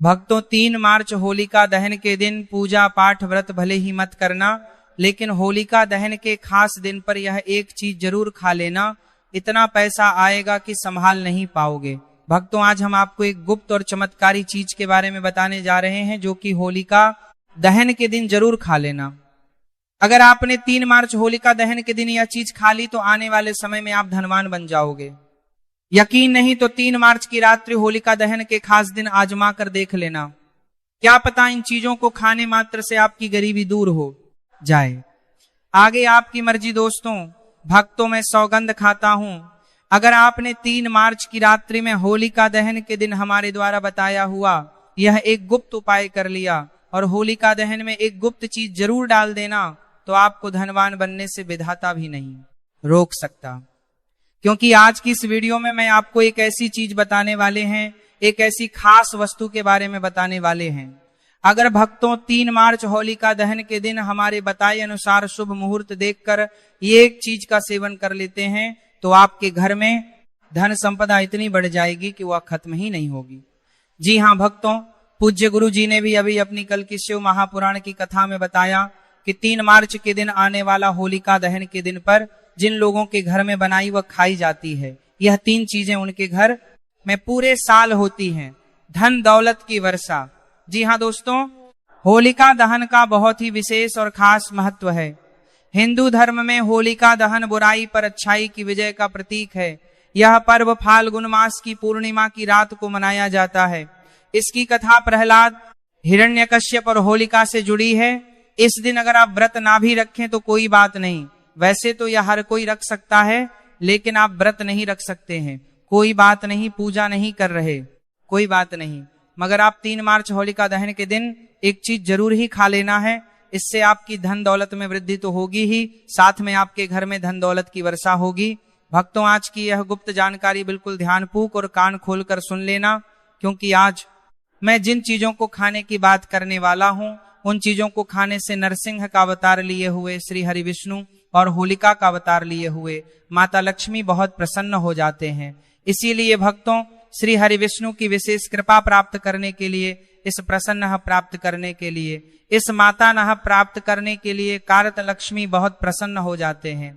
भक्तों 3 मार्च होलिका दहन के दिन पूजा पाठ व्रत भले ही मत करना, लेकिन होलिका दहन के खास दिन पर यह एक चीज जरूर खा लेना। इतना पैसा आएगा कि संभाल नहीं पाओगे। भक्तों आज हम आपको एक गुप्त और चमत्कारी चीज के बारे में बताने जा रहे हैं, जो कि होलिका दहन के दिन जरूर खा लेना। अगर आपने 3 मार्च होलिका दहन के दिन यह चीज खा ली तो आने वाले समय में आप धनवान बन जाओगे। यकीन नहीं तो 3 मार्च की रात्रि होलिका दहन के खास दिन आजमा कर देख लेना। क्या पता इन चीजों को खाने मात्र से आपकी गरीबी दूर हो जाए। आगे आपकी मर्जी दोस्तों। भक्तों मैं सौगंध खाता हूं, अगर आपने 3 मार्च की रात्रि में होलिका दहन के दिन हमारे द्वारा बताया हुआ यह एक गुप्त उपाय कर लिया और होलिका दहन में एक गुप्त चीज जरूर डाल देना, तो आपको धनवान बनने से विधाता भी नहीं रोक सकता। क्योंकि आज की इस वीडियो में मैं आपको एक ऐसी चीज बताने वाले हैं, एक ऐसी खास वस्तु के बारे में बताने वाले हैं। अगर भक्तों 3 मार्च होलिका दहन के दिन हमारे बताए अनुसार शुभ मुहूर्त देखकर ये एक चीज का सेवन कर लेते हैं, तो आपके घर में धन संपदा इतनी बढ़ जाएगी कि वह खत्म ही नहीं होगी। जी हाँ भक्तों, पूज्य गुरु जी ने भी अभी अपनी कल की शिव महापुराण की कथा में बताया कि 3 मार्च के दिन आने वाला होलिका दहन के दिन पर जिन लोगों के घर में बनाई वह खाई जाती है, यह 3 चीजें उनके घर में पूरे साल होती हैं। धन दौलत की वर्षा। जी हाँ दोस्तों, होलिका दहन का बहुत ही विशेष और खास महत्व है। हिंदू धर्म में होलिका दहन बुराई पर अच्छाई की विजय का प्रतीक है। यह पर्व फाल्गुन मास की पूर्णिमा की रात को मनाया जाता है। इसकी कथा प्रहलाद, हिरण्यकश्यप और होलिका से जुड़ी है। इस दिन अगर आप व्रत ना भी रखें तो कोई बात नहीं, वैसे तो यह हर कोई रख सकता है, लेकिन आप व्रत नहीं रख सकते हैं, कोई बात नहीं, पूजा नहीं कर रहे, कोई बात नहीं, मगर आप 3 मार्च होलिका दहन के दिन एक चीज जरूर ही खा लेना है। इससे आपकी धन दौलत में वृद्धि तो होगी ही, साथ में आपके घर में धन दौलत की वर्षा होगी। भक्तों आज की यह गुप्त जानकारी बिल्कुल ध्यानपूर्वक और कान खोलकर सुन लेना, क्योंकि आज मैं जिन चीजों को खाने की बात करने वाला हूं, उन चीजों को खाने से नरसिंह का अवतार लिए हुए श्री हरि विष्णु और होलिका का अवतार लिए हुए माता लक्ष्मी बहुत प्रसन्न हो जाते हैं। इसीलिए भक्तों श्री हरि विष्णु की विशेष कृपा प्राप्त करने के लिए, इस प्रसन्न प्राप्त करने के लिए, इस माता नह प्राप्त करने के लिए कारत लक्ष्मी बहुत प्रसन्न हो जाते हैं।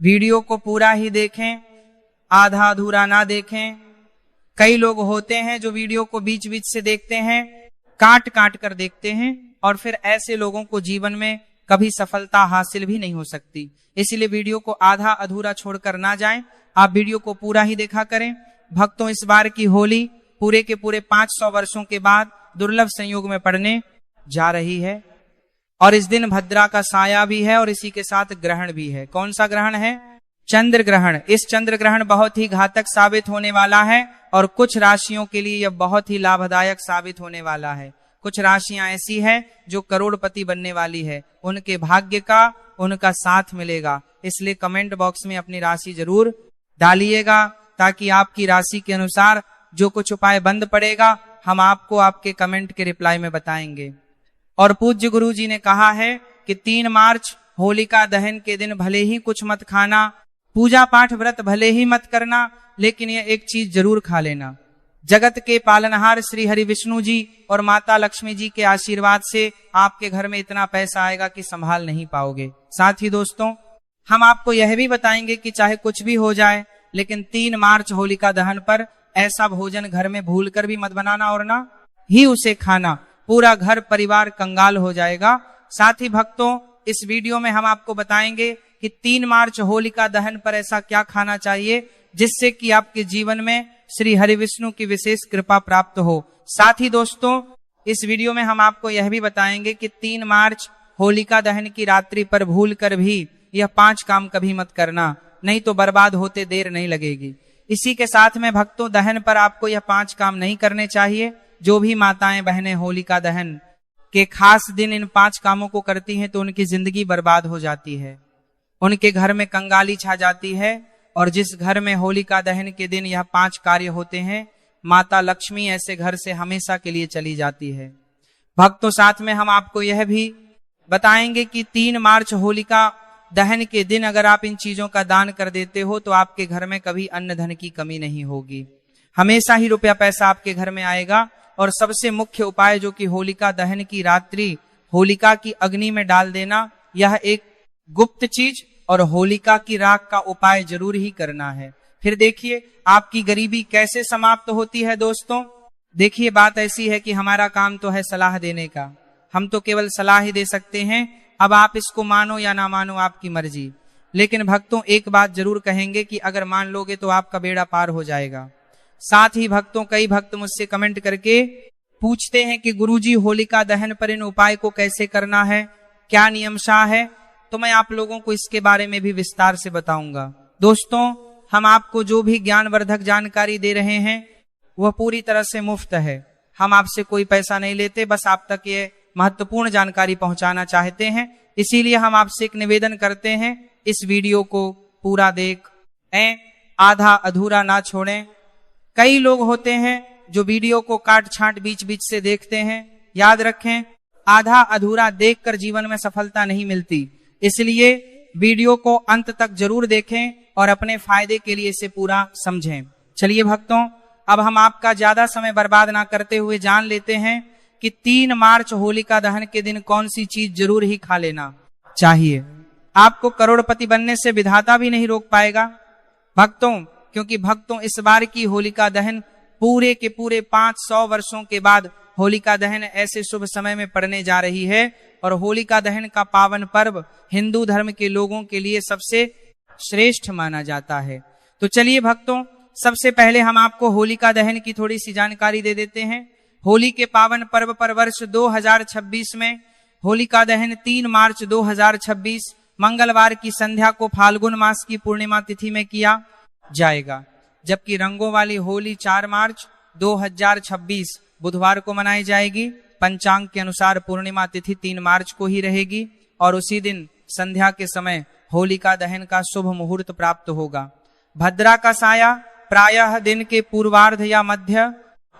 वीडियो को पूरा ही देखें, आधा अधूरा ना देखें। कई लोग होते हैं जो वीडियो को बीच बीच से देखते हैं, काट काट कर देखते हैं, और फिर ऐसे लोगों को जीवन में कभी सफलता हासिल भी नहीं हो सकती। इसलिए वीडियो को आधा अधूरा छोड़कर ना जाएं, आप वीडियो को पूरा ही देखा करें। भक्तों इस बार की होली पूरे के पूरे 500 वर्षों के बाद दुर्लभ संयोग में पड़ने जा रही है, और इस दिन भद्रा का साया भी है और इसी के साथ ग्रहण भी है। कौन सा ग्रहण है? चंद्र ग्रहण। इस चंद्र ग्रहण बहुत ही घातक साबित होने वाला है और कुछ राशियों के लिए यह बहुत ही लाभदायक साबित होने वाला है। कुछ राशियां ऐसी है जो करोड़पति बनने वाली है, उनके भाग्य का उनका साथ मिलेगा। इसलिए कमेंट बॉक्स में अपनी राशि जरूर डालिएगा, ताकि आपकी राशि के अनुसार जो कुछ उपाय बंद पड़ेगा हम आपको आपके कमेंट के रिप्लाई में बताएंगे। और पूज्य गुरु जी ने कहा है कि 3 मार्च होलिका दहन के दिन भले ही कुछ मत खाना, पूजा पाठ व्रत भले ही मत करना, लेकिन यह एक चीज जरूर खा लेना। जगत के पालनहार श्री हरि विष्णु जी और माता लक्ष्मी जी के आशीर्वाद से आपके घर में इतना पैसा आएगा कि संभाल नहीं पाओगे। साथ ही दोस्तों हम आपको यह भी बताएंगे कि चाहे कुछ भी हो जाए, लेकिन 3 मार्च होलिका दहन पर ऐसा भोजन घर में भूलकर भी मत बनाना और ना ही उसे खाना, पूरा घर परिवार कंगाल हो जाएगा। साथ ही भक्तों इस वीडियो में हम आपको बताएंगे कि 3 मार्च होलिका दहन पर ऐसा क्या खाना चाहिए जिससे कि आपके जीवन में श्री हरि विष्णु की विशेष कृपा प्राप्त हो। साथ ही दोस्तों इस वीडियो में हम आपको यह भी बताएंगे कि 3 मार्च होलिका दहन की रात्रि पर भूल कर भी यह 5 काम कभी मत करना, नहीं तो बर्बाद होते देर नहीं लगेगी। इसी के साथ में भक्तों दहन पर आपको यह 5 काम नहीं करने चाहिए। जो भी माताएं बहनें होलिका दहन के खास दिन इन 5 कामों को करती हैं तो उनकी जिंदगी बर्बाद हो जाती है, उनके घर में कंगाली छा जाती है, और जिस घर में होलिका दहन के दिन यह 5 कार्य होते हैं, माता लक्ष्मी ऐसे घर से हमेशा के लिए चली जाती है। भक्तों साथ में हम आपको यह भी बताएंगे कि 3 मार्च होलिका दहन के दिन अगर आप इन चीजों का दान कर देते हो तो आपके घर में कभी अन्न धन की कमी नहीं होगी, हमेशा ही रुपया पैसा आपके घर में आएगा और सबसे मुख्य उपाय जो कि होलिका दहन की रात्रि होलिका की अग्नि में डाल देना, यह एक गुप्त चीज और होलिका की राख का उपाय जरूर ही करना है। फिर देखिए आपकी गरीबी कैसे समाप्त होती है। दोस्तों देखिए, बात ऐसी है कि हमारा काम तो है सलाह देने का, हम तो केवल सलाह ही दे सकते हैं। अब आप इसको मानो या ना मानो आपकी मर्जी, लेकिन भक्तों एक बात जरूर कहेंगे कि अगर मान लोगे तो आपका बेड़ा पार हो जाएगा। साथ ही भक्तों, कई भक्त मुझसे कमेंट करके पूछते हैं कि गुरुजी होलिका दहन पर इन उपाय को कैसे करना है, क्या नियमशाह है, तो मैं आप लोगों को इसके बारे में भी विस्तार से बताऊंगा। दोस्तों हम आपको जो भी ज्ञानवर्धक जानकारी दे रहे हैं वह पूरी तरह से मुफ्त है। हम आपसे कोई पैसा नहीं लेते, बस आप तक ये महत्वपूर्ण जानकारी पहुंचाना चाहते हैं। इसीलिए हम आपसे एक निवेदन करते हैं, इस वीडियो को पूरा देखें, आधा अधूरा ना छोड़ें। कई लोग होते हैं जो वीडियो को काट छांट बीच बीच से देखते हैं। याद रखें, आधा अधूरा देखकर जीवन में सफलता नहीं मिलती, इसलिए वीडियो को अंत तक जरूर देखें और अपने फायदे के लिए इसे पूरा समझें। चलिए भक्तों, अब हम आपका ज्यादा समय बर्बाद ना करते हुए जान लेते हैं कि 3 मार्च होलिका दहन के दिन कौन सी चीज जरूर ही खा लेना चाहिए। आपको करोड़पति बनने से विधाता भी नहीं रोक पाएगा भक्तों, क्योंकि भक्तों इस बार की होलिका दहन पूरे के पूरे 500 वर्षों के बाद होलिका दहन ऐसे शुभ समय में पड़ने जा रही है। और होलिका दहन का पावन पर्व हिंदू धर्म के लोगों के लिए सबसे श्रेष्ठ माना जाता है। तो चलिए भक्तों, सबसे पहले हम आपको होलिका दहन की थोड़ी सी जानकारी दे देते हैं। होली के पावन पर्व पर वर्ष 2026 में होलिका दहन 3 मार्च 2026 मंगलवार की संध्या को फाल्गुन मास की पूर्णिमा तिथि में किया जाएगा, जबकि रंगों वाली होली 4 मार्च 2026 बुधवार को मनाई जाएगी। पंचांग के अनुसार पूर्णिमा तिथि 3 मार्च को ही रहेगी और उसी दिन संध्या के समय होलिका दहन का शुभ मुहूर्त प्राप्त होगा। भद्रा का साया प्रायः दिन के पूर्वार्ध या मध्य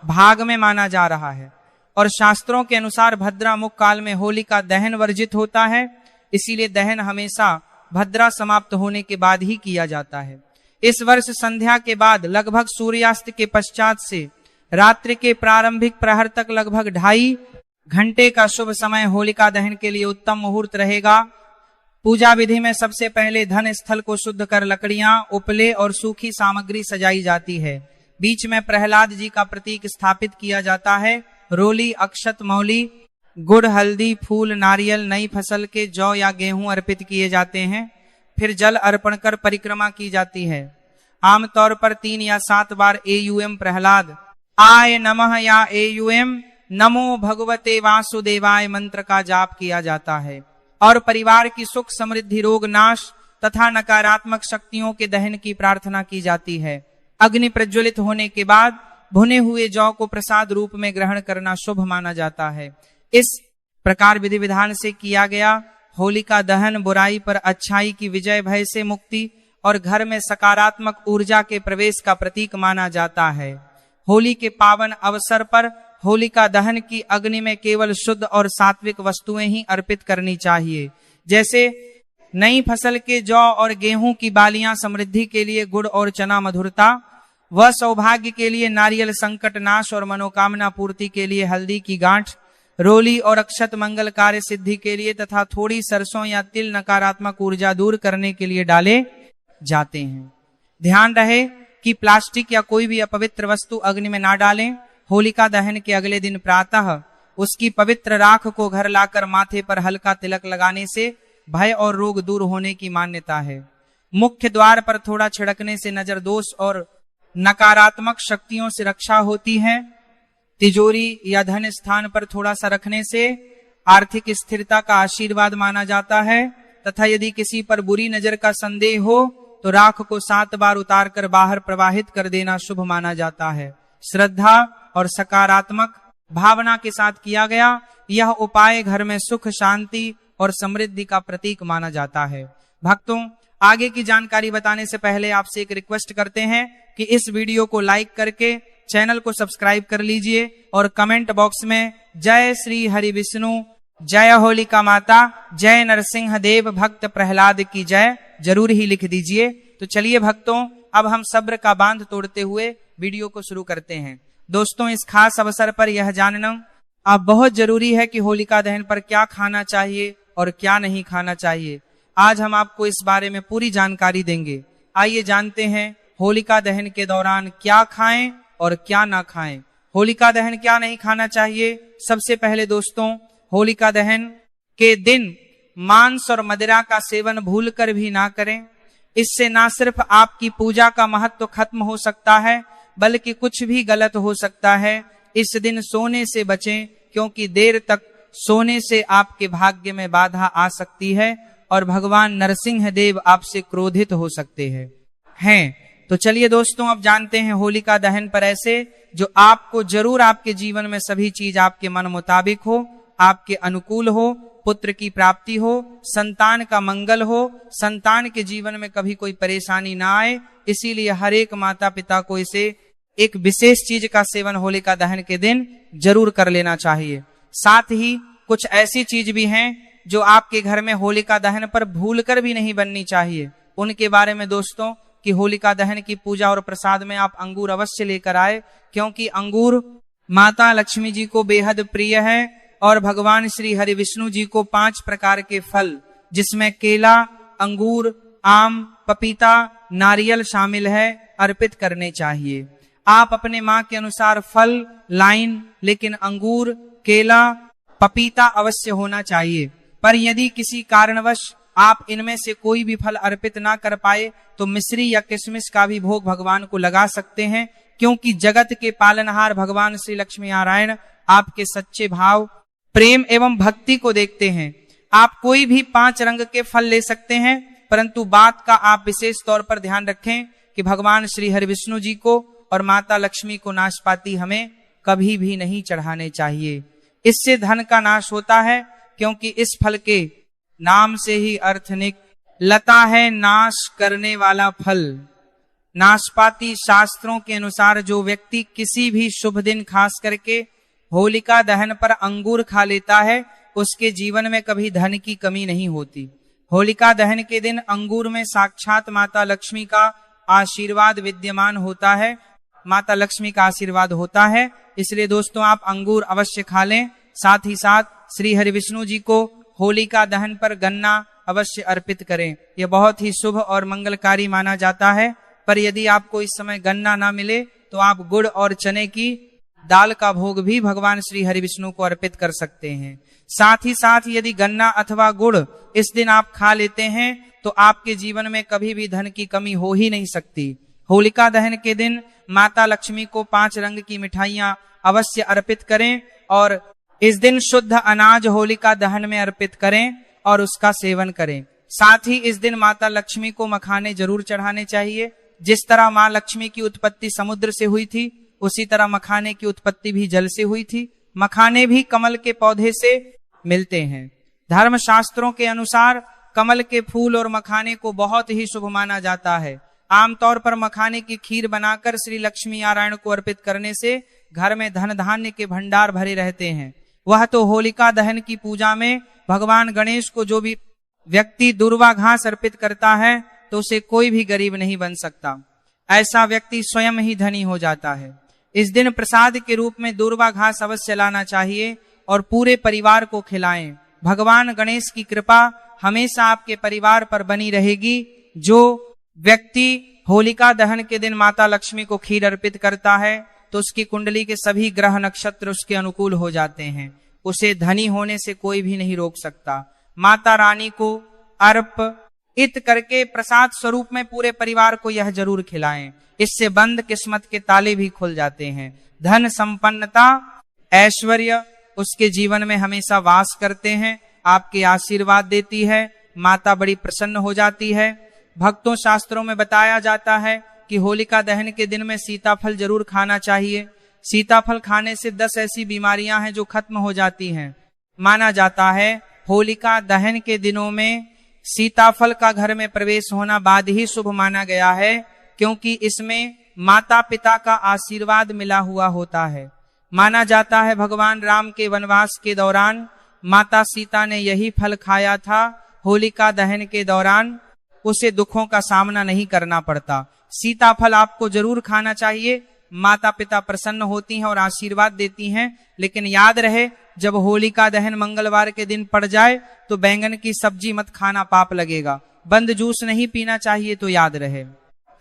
भाग में माना जा रहा है और शास्त्रों के अनुसार भद्रा मुख काल में होलिका दहन वर्जित होता है, इसीलिए दहन हमेशा भद्रा समाप्त होने के बाद ही किया जाता है। इस वर्ष संध्या के बाद लगभग सूर्यास्त के पश्चात से रात्रि के प्रारंभिक प्रहर तक लगभग 2.5 घंटे का शुभ समय होलिका दहन के लिए उत्तम मुहूर्त रहेगा। पूजा विधि में सबसे पहले धन स्थल को शुद्ध कर लकड़ियां, उपले और सूखी सामग्री सजाई जाती है। बीच में प्रहलाद जी का प्रतीक स्थापित किया जाता है। रोली, अक्षत, मौली, गुड़, हल्दी, फूल, नारियल, नई फसल के जौ या गेहूं अर्पित किए जाते हैं। फिर जल अर्पण कर परिक्रमा की जाती है। आमतौर पर 3 या 7 बार एयूएम प्रहलाद आय नमः या एयूएम नमो भगवते वासुदेवाय मंत्र का जाप किया जाता है और परिवार की सुख समृद्धि, रोग नाश तथा नकारात्मक शक्तियों के दहन की प्रार्थना की जाती है। अग्नि प्रज्वलित होने के बाद भुने हुए जौ को प्रसाद रूप में ग्रहण करना शुभ माना जाता है। इस प्रकार विधि विधान से किया गया होलिका दहन बुराई पर अच्छाई की विजय, भय से मुक्ति और घर में सकारात्मक ऊर्जा के प्रवेश का प्रतीक माना जाता है। होली के पावन अवसर पर होलिका दहन की अग्नि में केवल शुद्ध और सात्विक वस्तुएं ही अर्पित करनी चाहिए, जैसे नई फसल के जौ और गेहूं की बालियां समृद्धि के लिए गुड़ और चना मधुरता, व सौभाग्य के लिए नारियल संकट नाश और मनोकामना पूर्ति के लिए हल्दी की गांठ, रोली और अक्षत मंगल कार्य सिद्धि के लिए तथा थोड़ी सरसों या तिल नकारात्मक ऊर्जा दूर करने के लिए डाले जाते हैं। ध्यान रहे कि प्लास्टिक या कोई भी अपवित्र वस्तु अग्नि में ना डालें। होलिका दहन के अगले दिन प्रातः उसकी पवित्र राख को घर लाकर माथे पर हल्का तिलक लगाने से भय और रोग दूर होने की मान्यता है। मुख्य द्वार पर थोड़ा छिड़कने से नजर दोष और नकारात्मक शक्तियों से रक्षा होती है। तिजोरी या धन स्थान पर थोड़ा सा रखने से आर्थिक स्थिरता का आशीर्वाद माना जाता है तथा यदि किसी पर बुरी नजर का संदेह हो तो राख को 7 बार उतारकर बाहर प्रवाहित कर देना शुभ माना जाता है। श्रद्धा और सकारात्मक भावना के साथ किया गया यह उपाय घर में सुख, शांति और समृद्धि का प्रतीक माना जाता है। भक्तों, आगे की जानकारी बताने से पहले आपसे एक रिक्वेस्ट करते हैं कि इस वीडियो को लाइक करके चैनल को सब्सक्राइब कर लीजिए और कमेंट बॉक्स में जय श्री हरि विष्णु, जय होलिका माता, जय नरसिंह देव, भक्त प्रहलाद की जय जरूर ही लिख दीजिए। तो चलिए भक्तों, अब हम सब्र का बांध तोड़ते हुए वीडियो को शुरू करते हैं। दोस्तों, इस खास अवसर पर यह जानना अब बहुत जरूरी है कि होलिका दहन पर क्या खाना चाहिए और क्या नहीं खाना चाहिए। आज हम आपको इस बारे में पूरी जानकारी देंगे। आइए जानते हैं होलिका दहन के दौरान क्या खाएं और क्या ना खाएं। होलिका दहन क्या नहीं खाना चाहिए। सबसे पहले दोस्तों, होलिका दहन के दिन मांस और मदिरा का सेवन भूलकर भी ना करें। इससे ना सिर्फ आपकी पूजा का महत्व खत्म हो सकता है, बल्कि कुछ भी गलत हो सकता है। इस दिन सोने से बचें, क्योंकि देर तक सोने से आपके भाग्य में बाधा आ सकती है और भगवान नरसिंह देव आपसे क्रोधित हो सकते हैं। तो चलिए दोस्तों, अब जानते हैं होलिका दहन पर ऐसे जो आपको जरूर आपके जीवन में सभी चीज आपके मन मुताबिक हो, आपके अनुकूल हो, पुत्र की प्राप्ति हो, संतान का मंगल हो, संतान के जीवन में कभी कोई परेशानी ना आए। इसीलिए हर एक माता पिता को इसे एक विशेष चीज का सेवन होलिका दहन के दिन जरूर कर लेना चाहिए। साथ ही कुछ ऐसी चीज भी हैं जो आपके घर में होलिका दहन पर भूलकर भी नहीं बननी चाहिए। उनके बारे में दोस्तों, कि होलिका दहन की पूजा और प्रसाद में आप अंगूर अवश्य लेकर आए, क्योंकि अंगूर माता लक्ष्मी जी को बेहद प्रिय है और भगवान श्री हरि विष्णु जी को 5 प्रकार के फल, जिसमें केला, अंगूर, आम, पपीता, नारियल शामिल है, अर्पित करने चाहिए। आप अपने माँ के अनुसार फल लाइन, लेकिन अंगूर, केला, पपीता अवश्य होना चाहिए। पर यदि किसी कारणवश आप इनमें से कोई भी फल अर्पित ना कर पाए तो मिश्री या किशमिश का भी भोग भगवान को लगा सकते हैं, क्योंकि जगत के पालनहार भगवान श्री लक्ष्मी नारायण आपके सच्चे भाव, प्रेम एवं भक्ति को देखते हैं। आप कोई भी 5 रंग के फल ले सकते हैं, परंतु बात का आप विशेष तौर पर ध्यान रखें कि भगवान श्री हरि विष्णु जी को और माता लक्ष्मी को नाशपाती हमें कभी भी नहीं चढ़ाने चाहिए। इससे धन का नाश होता है, क्योंकि इस फल के नाम से ही अर्थ निकलता है नाश करने वाला फल। नाशपाती शास्त्रों के अनुसार जो व्यक्ति किसी भी शुभ दिन खास करके होलिका दहन पर अंगूर खा लेता है, उसके जीवन में कभी धन की कमी नहीं होती। होलिका दहन के दिन अंगूर में साक्षात माता लक्ष्मी का आशीर्वाद विद्यमान होता है, माता लक्ष्मी का आशीर्वाद होता है। इसलिए दोस्तों, आप अंगूर अवश्य खा लें। साथ ही साथ श्री हरि विष्णु जी को होलिका दहन पर गन्ना अवश्य अर्पित करें। यह बहुत ही शुभ और मंगलकारी माना जाता है। पर यदि आपको इस समय गन्ना ना मिले तो आप गुड़ और चने की दाल का भोग भी भगवान श्री हरि विष्णु को अर्पित कर सकते हैं। साथ ही साथ यदि गन्ना अथवा गुड़ इस दिन आप खा लेते हैं तो आपके जीवन में कभी भी धन की कमी हो ही नहीं सकती। होलिका दहन के दिन माता लक्ष्मी को 5 रंग की मिठाइयां अवश्य अर्पित करें और इस दिन शुद्ध अनाज होलिका दहन में अर्पित करें और उसका सेवन करें। साथ ही इस दिन माता लक्ष्मी को मखाने जरूर चढ़ाने चाहिए। जिस तरह माँ लक्ष्मी की उत्पत्ति समुद्र से हुई थी, उसी तरह मखाने की उत्पत्ति भी जल से हुई थी। मखाने भी कमल के पौधे से मिलते हैं। धर्म शास्त्रों के अनुसार कमल के फूल और मखाने को बहुत ही शुभ माना जाता है। आमतौर पर मखाने की खीर बनाकर श्री लक्ष्मी नारायण को अर्पित करने से घर में धन धान्य के भंडार भरे रहते हैं। वह तो होलिका दहन की पूजा में भगवान गणेश को जो भी व्यक्ति दूर्वा घास अर्पित करता है तो उसे कोई भी गरीब नहीं बन सकता। ऐसा व्यक्ति स्वयं ही धनी हो जाता है। इस दिन प्रसाद के रूप में दूर्वा घास अवश्य लाना चाहिए और पूरे परिवार को खिलाएं। भगवान गणेश की कृपा हमेशा आपके परिवार पर बनी रहेगी। जो व्यक्ति होलिका दहन के दिन माता लक्ष्मी को खीर अर्पित करता है तो उसकी कुंडली के सभी ग्रह नक्षत्र उसके अनुकूल हो जाते हैं। उसे धनी होने से कोई भी नहीं रोक सकता। माता रानी को अर्पित करके प्रसाद स्वरूप में पूरे परिवार को यह जरूर खिलाएं। इससे बंद किस्मत के ताले भी खुल जाते हैं। धन संपन्नता, ऐश्वर्य उसके जीवन में हमेशा वास करते हैं। आपके आशीर्वाद देती है। माता बड़ी प्रसन्न हो जाती है। भक्तों, शास्त्रों में बताया जाता है कि होलिका दहन के दिन में सीताफल जरूर खाना चाहिए। सीताफल खाने से 10 ऐसी बीमारियां हैं जो खत्म हो जाती हैं। माना जाता है होलिका दहन के दिनों में सीताफल का घर में प्रवेश होना बाद ही शुभ माना गया है, क्योंकि इसमें माता पिता का आशीर्वाद मिला हुआ होता है। माना जाता है भगवान राम के वनवास के दौरान माता सीता ने यही फल खाया था। होलिका दहन के दौरान उसे दुखों का सामना नहीं करना पड़ता। सीताफल आपको जरूर खाना चाहिए, माता पिता प्रसन्न होती हैं और आशीर्वाद देती हैं। लेकिन याद रहे, जब होलिका दहन मंगलवार के दिन पड़ जाए तो बैंगन की सब्जी मत खाना, पाप लगेगा। बंद जूस नहीं पीना चाहिए, तो याद रहे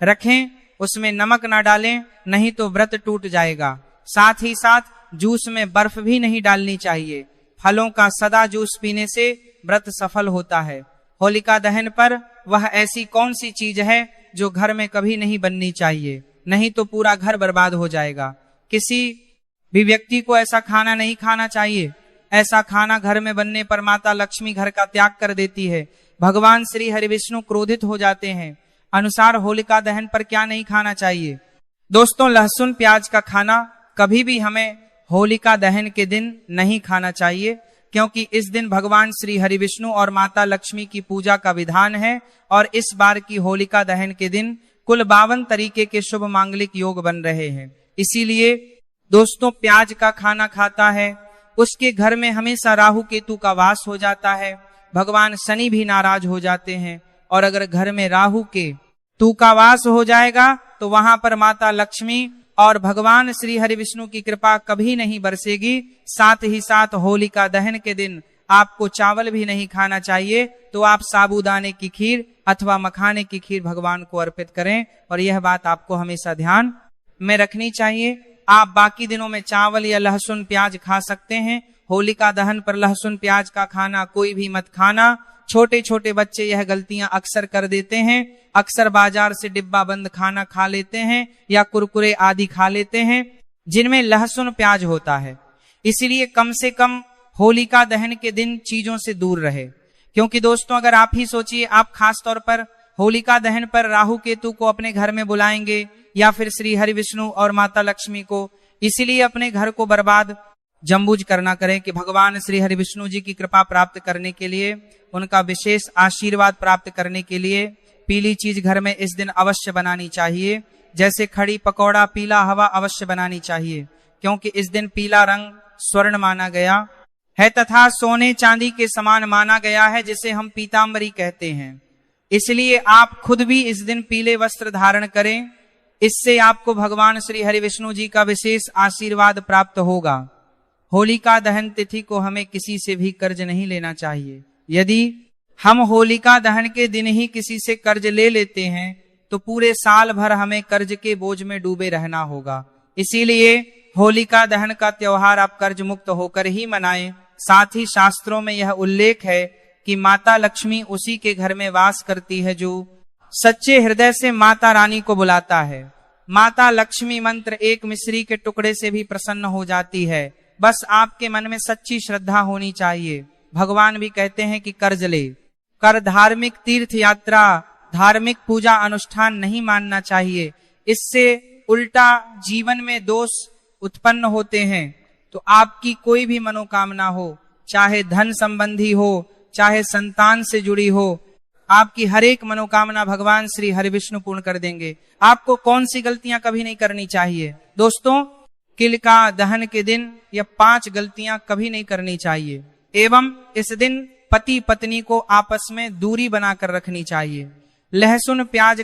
रखें, उसमें नमक ना डालें, नहीं तो व्रत टूट जाएगा। साथ ही साथ जूस में बर्फ भी नहीं डालनी चाहिए। फलों का सदा जूस पीने से व्रत सफल होता है। होलिका दहन पर वह ऐसी कौन सी चीज है जो घर में कभी नहीं बननी चाहिए, नहीं तो पूरा घर बर्बाद हो जाएगा। किसी भी व्यक्ति को ऐसा खाना नहीं खाना चाहिए। ऐसा खाना घर में बनने पर माता लक्ष्मी घर का त्याग कर देती है। भगवान श्री हरि विष्णु क्रोधित हो जाते हैं। अनुसार होलिका दहन पर क्या नहीं खाना चाहिए? दोस्तों, लहसुन प्याज का खाना कभी भी हमें होलिका दहन के दिन नहीं खाना चाहिए, क्योंकि इस दिन भगवान श्री हरि विष्णु और माता लक्ष्मी की पूजा का विधान है। और इस बार की होलिका दहन के दिन कुल 52 तरीके के शुभ मांगलिक योग बन रहे हैं। इसीलिए दोस्तों, प्याज का खाना खाता है उसके घर में हमेशा राहु केतु का वास हो जाता है। भगवान शनि भी नाराज हो जाते हैं। और अगर घर में राहु केतु का वास हो जाएगा तो वहां पर माता लक्ष्मी और भगवान श्री हरि विष्णु की कृपा कभी नहीं बरसेगी। साथ ही साथ होलिका दहन के दिन आपको चावल भी नहीं खाना चाहिए, तो आप साबूदाने की खीर अथवा मखाने की खीर भगवान को अर्पित करें। और यह बात आपको हमेशा ध्यान में रखनी चाहिए। आप बाकी दिनों में चावल या लहसुन प्याज खा सकते हैं। होलिका दहन पर लहसुन प्याज का खाना कोई भी मत खाना। छोटे छोटे बच्चे यह गलतियां अक्सर कर देते हैं। अक्सर बाजार से डिब्बा बंद खाना खा लेते हैं या कुरकुरे आदि खा लेते हैं जिनमें लहसुन प्याज होता है। इसलिए कम से कम होलिका दहन के दिन चीजों से दूर रहे। क्योंकि दोस्तों, अगर आप ही सोचिए, आप खास तौर पर होलिका दहन पर राहु केतु को अपने घर में बुलाएंगे या फिर श्री हरि विष्णु और माता लक्ष्मी को, इसलिए अपने घर को बर्बाद जम्बूज करना करें कि भगवान श्री हरि विष्णु जी की कृपा प्राप्त करने के लिए, उनका विशेष आशीर्वाद प्राप्त करने के लिए पीली चीज घर में इस दिन अवश्य बनानी चाहिए। जैसे खड़ी पकौड़ा, पीला हवा अवश्य बनानी चाहिए, क्योंकि इस दिन पीला रंग स्वर्ण माना गया है तथा सोने चांदी के समान माना गया है, जिसे हम पीतांबरी कहते हैं। इसलिए आप खुद भी इस दिन पीले वस्त्र धारण करें। इससे आपको भगवान श्री हरि विष्णु जी का विशेष आशीर्वाद प्राप्त होगा। होलिका दहन तिथि को हमें किसी से भी कर्ज नहीं लेना चाहिए। यदि हम होलिका दहन के दिन ही किसी से कर्ज ले लेते हैं तो पूरे साल भर हमें कर्ज के बोझ में डूबे रहना होगा। इसीलिए होलिका दहन का त्योहार आप कर्ज मुक्त होकर ही मनाएं। साथ ही शास्त्रों में यह उल्लेख है कि माता लक्ष्मी उसी के घर में वास करती है जो सच्चे हृदय से माता रानी को बुलाता है। माता लक्ष्मी मंत्र एक मिश्री के टुकड़े से भी प्रसन्न हो जाती है। बस आपके मन में सच्ची श्रद्धा होनी चाहिए। भगवान भी कहते हैं कि कर्ज ले कर धार्मिक तीर्थ यात्रा, धार्मिक पूजा अनुष्ठान नहीं मानना चाहिए। इससे उल्टा जीवन में दोष उत्पन्न होते हैं। तो आपकी कोई भी मनोकामना हो, चाहे धन संबंधी हो, चाहे संतान से जुड़ी हो, आपकी हर एक मनोकामना भगवान श्री हरि विष्णु पूर्ण कर देंगे। आपको कौन सी गलतियां कभी नहीं करनी चाहिए? दोस्तों, होलिका दहन के दिन यह 5 गलतियां कभी नहीं करनी चाहिए। एवं इस दिन पति पत्नी को आपस में दूरी बनाकर रखनी चाहिए। लहसुन प्याज